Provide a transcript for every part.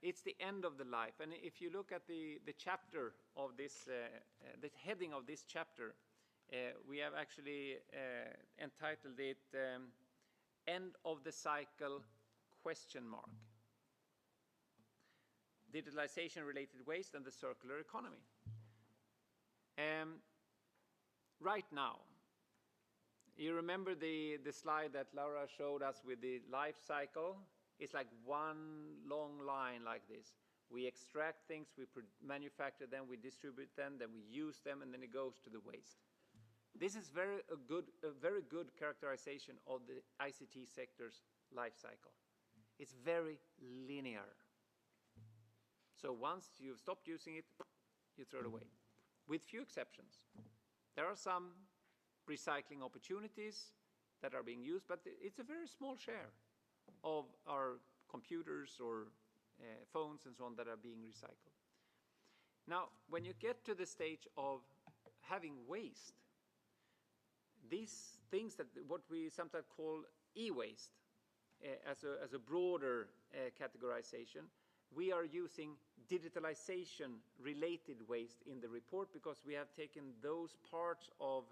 it's the end of the life. And if you look at the chapter of this, the heading of this chapter, we have actually entitled it End of the Cycle ? Digitalization-related waste and the circular economy. Right now, you remember the slide that Laura showed us with the life cycle? It's like one long line like this. We extract things, we manufacture them, we distribute them, then we use them, and then it goes to the waste. This is a very good characterization of the ICT sector's life cycle. It's very linear. So once you've stopped using it, you throw it away, with few exceptions. There are some recycling opportunities that are being used, but it's a very small share of our computers or phones and so on that are being recycled. Now, when you get to the stage of having waste, these things that what we sometimes call e-waste, as a broader categorization, we are using digitalization-related waste in the report because we have taken those parts of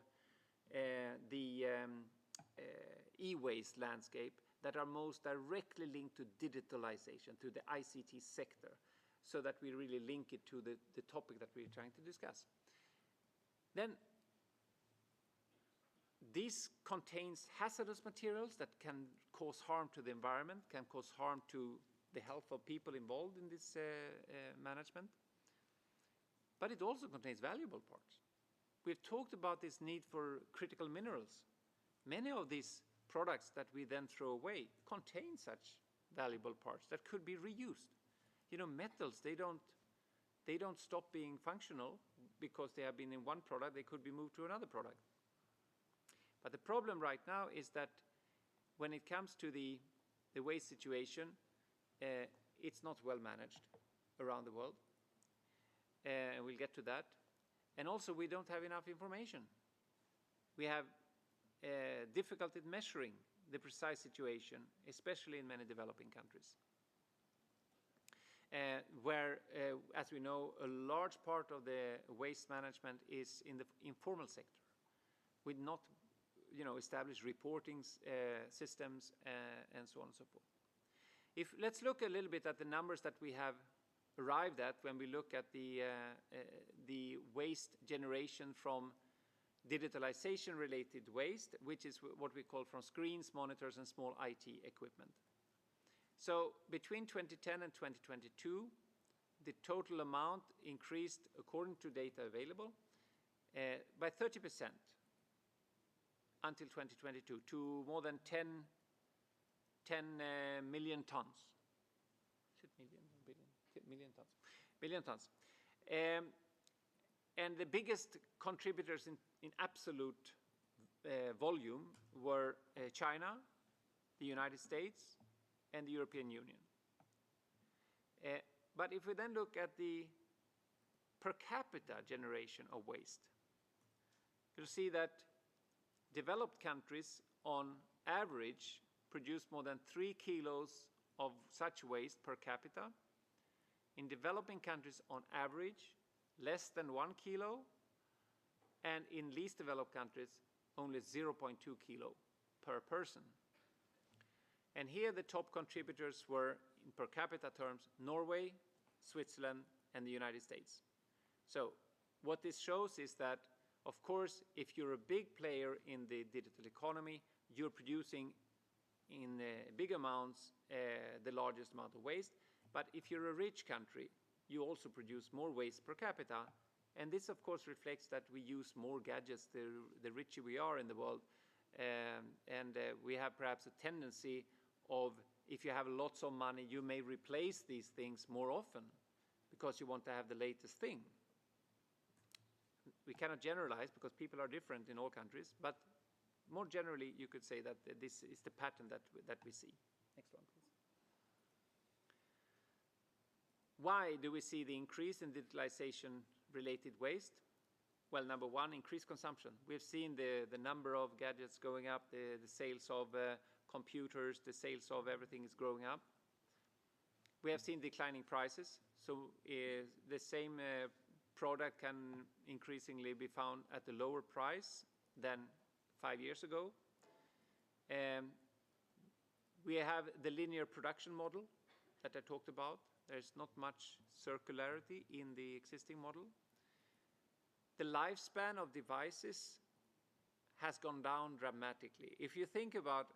the e-waste landscape that are most directly linked to digitalization, to the ICT sector, so that we really link it to the topic that we're trying to discuss. Then this contains hazardous materials that can cause harm to the environment, can cause harm to the health of people involved in this management. But it also contains valuable parts. We've talked about this need for critical minerals. Many of these products that we then throw away contain such valuable parts that could be reused. You know, metals, they don't stop being functional because they have been in one product, they could be moved to another product. But the problem right now is that when it comes to the waste situation, it's not well managed around the world. And we'll get to that. And also, we don't have enough information. We have difficulty in measuring the precise situation, especially in many developing countries, where, as we know, a large part of the waste management is in the informal sector, with not established reporting systems and so on and so forth. Let's look a little bit at the numbers that we have arrived at when we look at the waste generation from digitalization-related waste, which is what we call from screens, monitors, and small IT equipment. So between 2010 and 2022, the total amount increased, according to data available, by 30% until 2022 to more than 10 million tons. Is it million or billion? Million tons. Billion tons. And the biggest contributors in absolute volume were China, the United States, and the European Union. But if we then look at the per capita generation of waste, you'll see that developed countries on average produce more than 3 kilos of such waste per capita. In developing countries on average, less than 1 kilo, and in least developed countries, only 0.2 kilo per person. And here the top contributors were, in per capita terms, Norway, Switzerland, and the United States. So what this shows is that, of course, if you're a big player in the digital economy, you're producing in big amounts the largest amount of waste. But if you're a rich country, you also produce more waste per capita. And this, of course, reflects that we use more gadgets the richer we are in the world. And we have perhaps a tendency of, if you have lots of money, you may replace these things more often because you want to have the latest thing. We cannot generalize because people are different in all countries, but more generally, you could say that this is the pattern that we see. Next one, please. Why do we see the increase in digitalization-related waste? Well, number one, increased consumption. We've seen the number of gadgets going up, the sales of computers, the sales of everything is growing up. We have seen declining prices, so the same product can increasingly be found at a lower price than 5 years ago. We have the linear production model that I talked about. There's not much circularity in the existing model. The lifespan of devices has gone down dramatically. If you think about,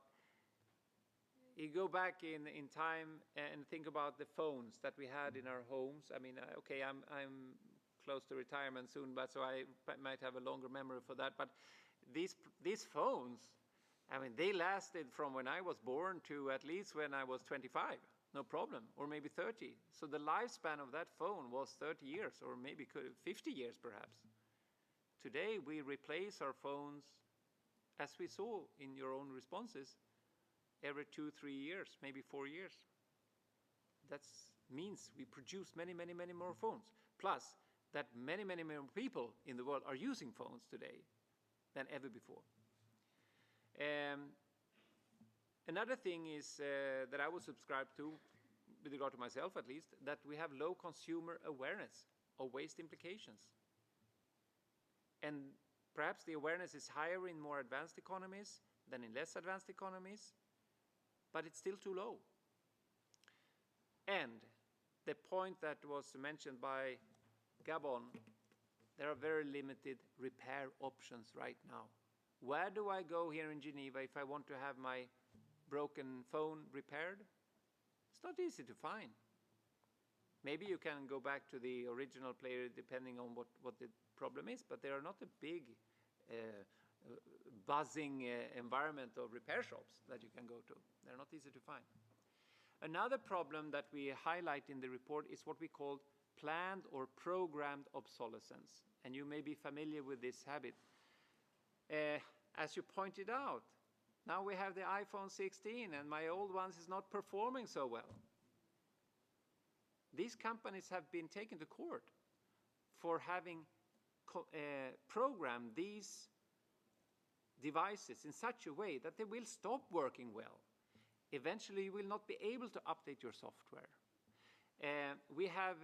you go back in time and think about the phones that we had in our homes. I mean, okay, I'm close to retirement soon, but so I might have a longer memory for that. But these phones, I mean, they lasted from when I was born to at least when I was 25, no problem, or maybe 30. So the lifespan of that phone was 30 years, or maybe 50 years perhaps. Today we replace our phones, as we saw in your own responses, every 2-3 years, maybe 4 years. That means we produce many, many, many more phones. Plus, that many, many more people in the world are using phones today than ever before. Another thing is that I would subscribe to, with regard to myself at least, that we have low consumer awareness of waste implications. And perhaps the awareness is higher in more advanced economies than in less advanced economies, but it's still too low. And the point that was mentioned by Gabon, there are very limited repair options right now. Where do I go here in Geneva if I want to have my broken phone repaired? It's not easy to find. Maybe you can go back to the original player depending on what the problem is, but there are not a big buzzing environment of repair shops that you can go to. They're not easy to find. Another problem that we highlight in the report is what we call planned or programmed obsolescence. And you may be familiar with this habit. As you pointed out, now we have the iPhone 16 and my old ones is not performing so well. These companies have been taken to court for having programmed these devices in such a way that they will stop working well. Eventually you will not be able to update your software. We have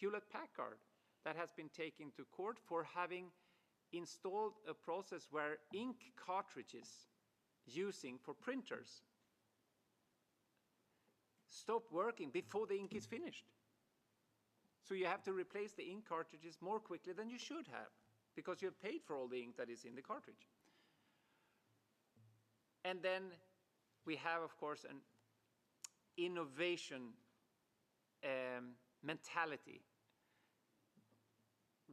Hewlett-Packard that has been taken to court for having installed a process where ink cartridges using for printers stop working before the ink is finished. So you have to replace the ink cartridges more quickly than you should have because you have paid for all the ink that is in the cartridge. And then we have, of course, an innovation mentality,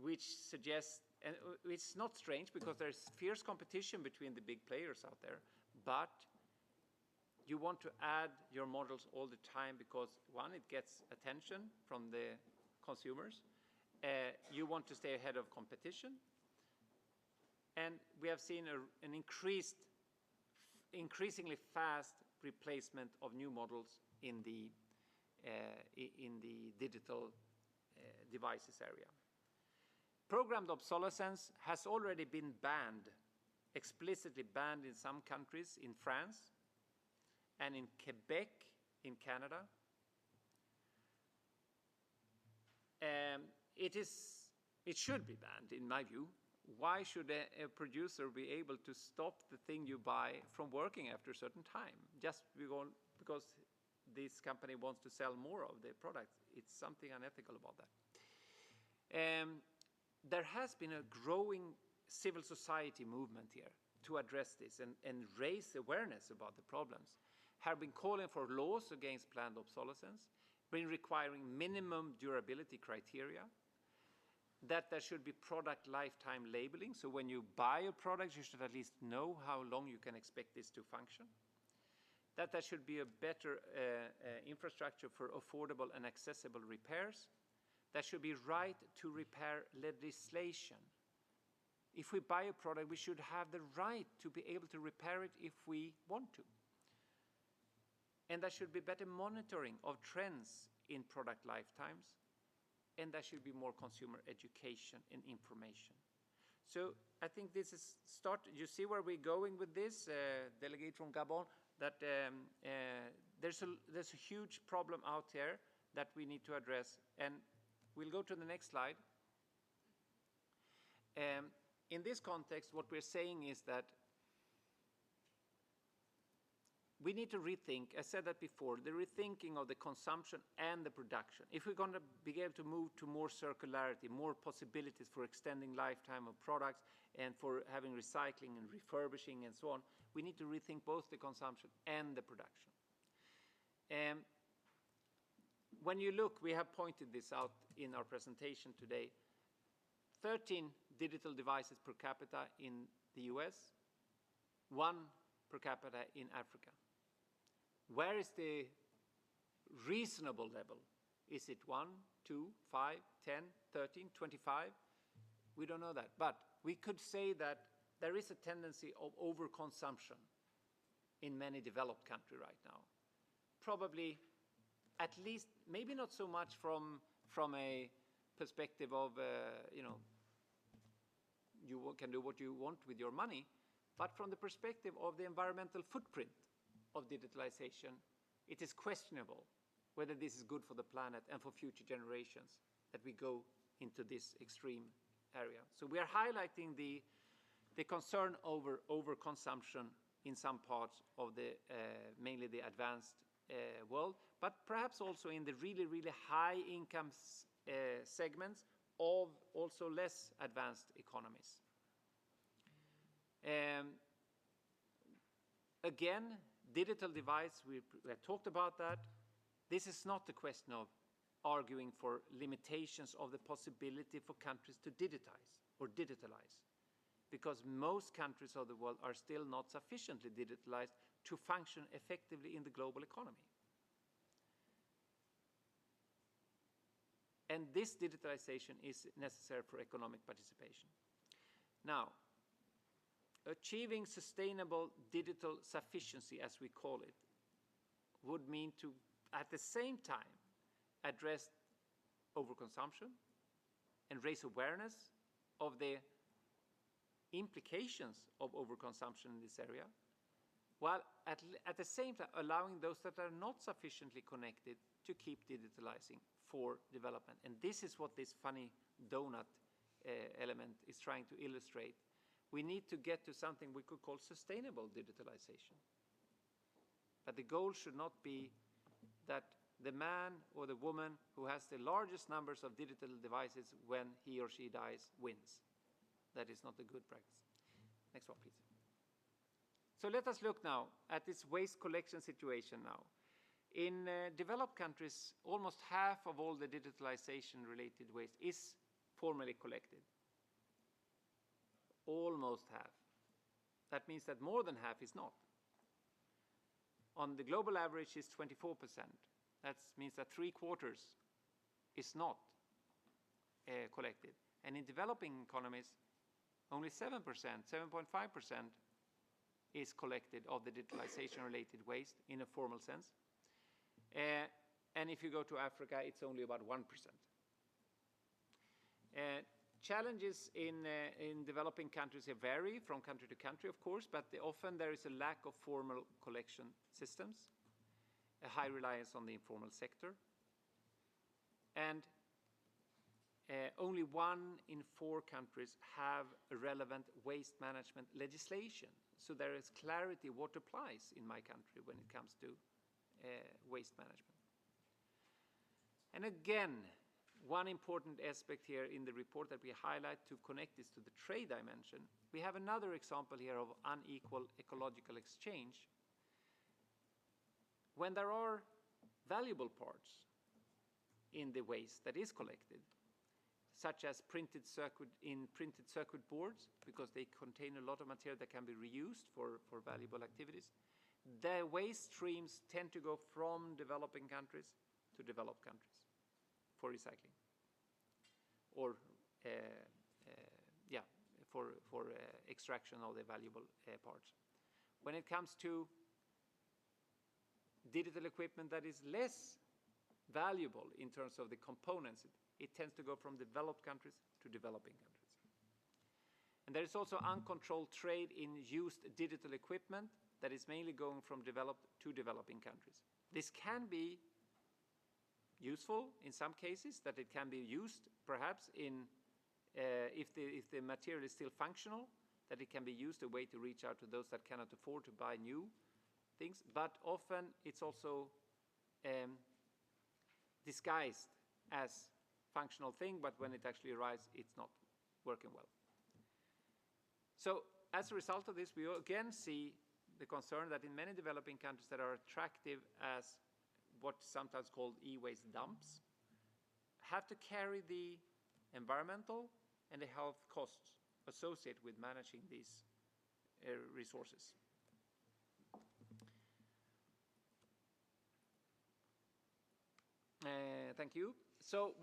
which suggests, and it's not strange because there's fierce competition between the big players out there, but you want to add your models all the time because, one, it gets attention from the consumers. You want to stay ahead of competition. And we have seen an increasingly fast replacement of new models in the digital devices area. Programmed obsolescence has already been banned, explicitly banned in some countries, in France and in Quebec in Canada. It should be banned, in my view. Why should a producer be able to stop the thing you buy from working after a certain time just because this company wants to sell more of their products? It's something unethical about that. There has been a growing civil society movement here to address this and raise awareness about the problems. Have been calling for laws against planned obsolescence, been requiring minimum durability criteria, that there should be product lifetime labeling. So when you buy a product, you should at least know how long you can expect this to function. That there should be a better infrastructure for affordable and accessible repairs. There should be right to repair legislation. If we buy a product, we should have the right to be able to repair it if we want to. And there should be better monitoring of trends in product lifetimes. And there should be more consumer education and information. So I think this is you see where we're going with this, delegate from Gabon, that there's a huge problem out there that we need to address. And we'll go to the next slide. In this context, what we're saying is that we need to rethink, I said that before, the rethinking of the consumption and the production. If we're going to be able to move to more circularity, more possibilities for extending lifetime of products and for having recycling and refurbishing and so on, we need to rethink both the consumption and the production. When you look, we have pointed this out in our presentation today, 13 digital devices per capita in the US, 1 per capita in Africa. Where is the reasonable level? Is it 1, 2, 5, 10, 13, 25? We don't know that. But we could say that there is a tendency of overconsumption in many developed countries right now. Probably, at least, maybe not so much from a perspective of, you can do what you want with your money, but from the perspective of the environmental footprint of digitalization, it is questionable whether this is good for the planet and for future generations that we go into this extreme area. So we are highlighting the concern over overconsumption in some parts of the mainly the advanced world, but perhaps also in the really, really high income segments of also less advanced economies. Again, digital device, we have talked about that. This is not a question of arguing for limitations of the possibility for countries to digitalize, because most countries of the world are still not sufficiently digitalized to function effectively in the global economy. And this digitalization is necessary for economic participation. Now, achieving sustainable digital sufficiency, as we call it, would mean to, at the same time, address overconsumption and raise awareness of the implications of overconsumption in this area, while at the same time allowing those that are not sufficiently connected to keep digitalizing for development. And this is what this funny donut element is trying to illustrate. We need to get to something we could call sustainable digitalization. But the goal should not be that the man or the woman who has the largest numbers of digital devices when he or she dies wins. That is not a good practice. Next one, please. So let us look now at this waste collection situation now. In developed countries, almost half of all the digitalization-related waste is formally collected. Almost half. That means that more than half is not. On the global average is 24%. That means that 3/4 is not collected. And in developing economies, only 7%, 7.5% is collected of the digitalization-related waste in a formal sense. And if you go to Africa, it's only about 1%. Challenges in developing countries vary from country to country, of course, but often there is a lack of formal collection systems, a high reliance on the informal sector, and only 1 in 4 countries have a relevant waste management legislation. So there is clarity what applies in my country when it comes to waste management. And again, one important aspect here in the report that we highlight to connect this to the trade dimension, we have another example here of unequal ecological exchange. When there are valuable parts in the waste that is collected, such as printed circuit boards, because they contain a lot of material that can be reused for valuable activities, the waste streams tend to go from developing countries to developed countries for recycling, or for extraction of the valuable parts. When it comes to digital equipment that is less valuable in terms of the components, it tends to go from developed countries to developing countries. And there is also uncontrolled trade in used digital equipment that is mainly going from developed to developing countries. This can be useful in some cases, that it can be used perhaps in, if the material is still functional, that it can be used a way to reach out to those that cannot afford to buy new things. But often it's also disguised as functional thing, but when it actually arrives, it's not working well. So as a result of this, we again see the concern that in many developing countries that are attractive as what's sometimes called e-waste dumps, have to carry the environmental and the health costs associated with managing these resources. Thank you. So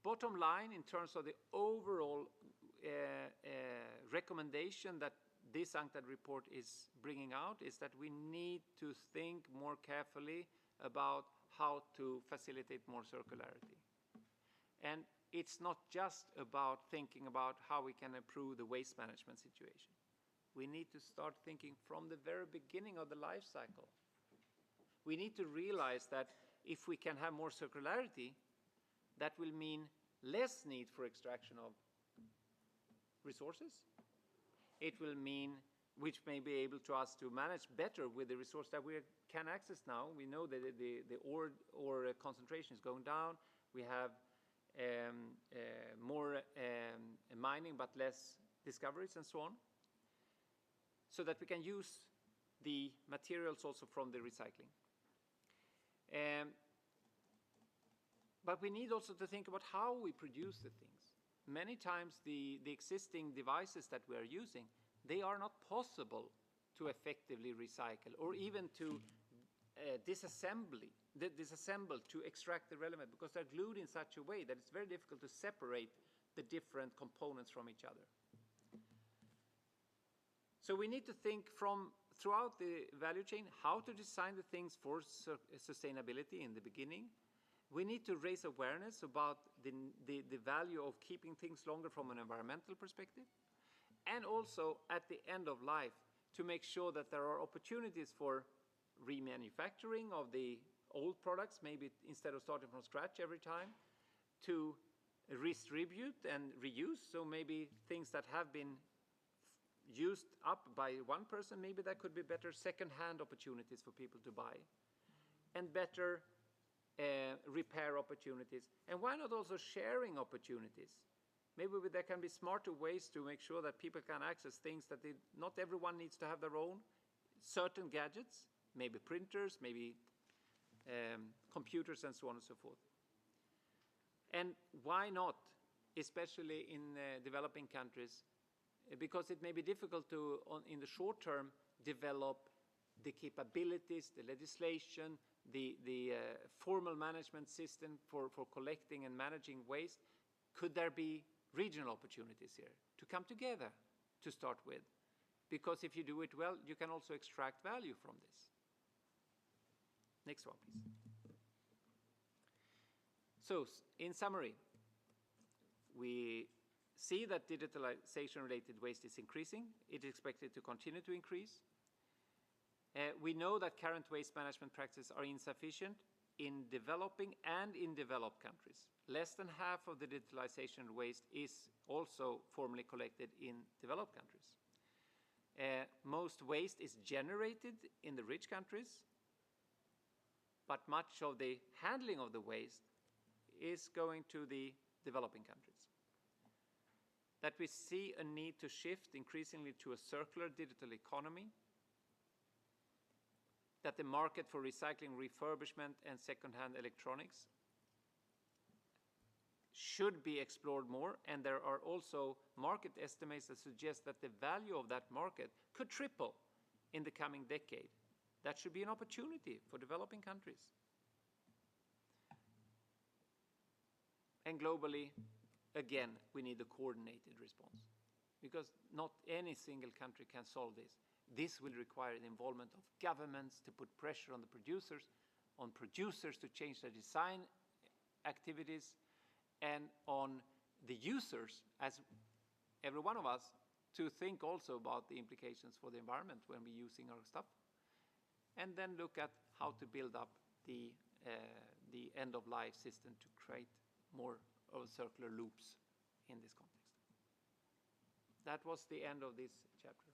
bottom line in terms of the overall recommendation that this UNCTAD report is bringing out is that we need to think more carefully about how to facilitate more circularity. And it's not just about thinking about how we can improve the waste management situation. We need to start thinking from the very beginning of the life cycle. We need to realize that if we can have more circularity, that will mean less need for extraction of resources. It will mean, which may be able to us to manage better with the resource that we can access now. We know that the ore concentration is going down. We have more mining but less discoveries and so on, so that we can use the materials also from the recycling. But we need also to think about how we produce the things. Many times the existing devices that we are using, they are not possible to effectively recycle or even to disassemble to extract the relevant, because they're glued in such a way that it's very difficult to separate the different components from each other. So we need to think from throughout the value chain how to design the things for sustainability in the beginning. We need to raise awareness about the value of keeping things longer from an environmental perspective, and also at the end of life to make sure that there are opportunities for remanufacturing of the old products, maybe instead of starting from scratch every time, to redistribute and reuse. So maybe things that have been used up by one person, maybe that could be better second-hand opportunities for people to buy, and better repair opportunities. And why not also sharing opportunities? Maybe there can be smarter ways to make sure that people can access things that not everyone needs to have their own. Certain gadgets, maybe printers, maybe computers and so on and so forth. And why not, especially in developing countries, because it may be difficult to, in the short term, develop the capabilities, the legislation, the formal management system for collecting and managing waste. Could there be regional opportunities here to come together to start with? Because if you do it well, you can also extract value from this. Next one, please. So, in summary, we see that digitalization-related waste is increasing. It is expected to continue to increase. We know that current waste management practices are insufficient in developing and in developed countries. Less than half of the digitalization waste is also formally collected in developed countries. Most waste is generated in the rich countries, but much of the handling of the waste is going to the developing countries. That we see a need to shift increasingly to a circular digital economy, that the market for recycling, refurbishment, and second-hand electronics should be explored more, and there are also market estimates that suggest that the value of that market could triple in the coming decade. That should be an opportunity for developing countries. And globally, again, we need a coordinated response, because not any single country can solve this. This will require the involvement of governments to put pressure on the producers, to change their design activities, and on the users, as every one of us, to think also about the implications for the environment when we're using our stuff. And then look at how to build up the end-of-life system to create more of circular loops in this context. That was the end of this chapter.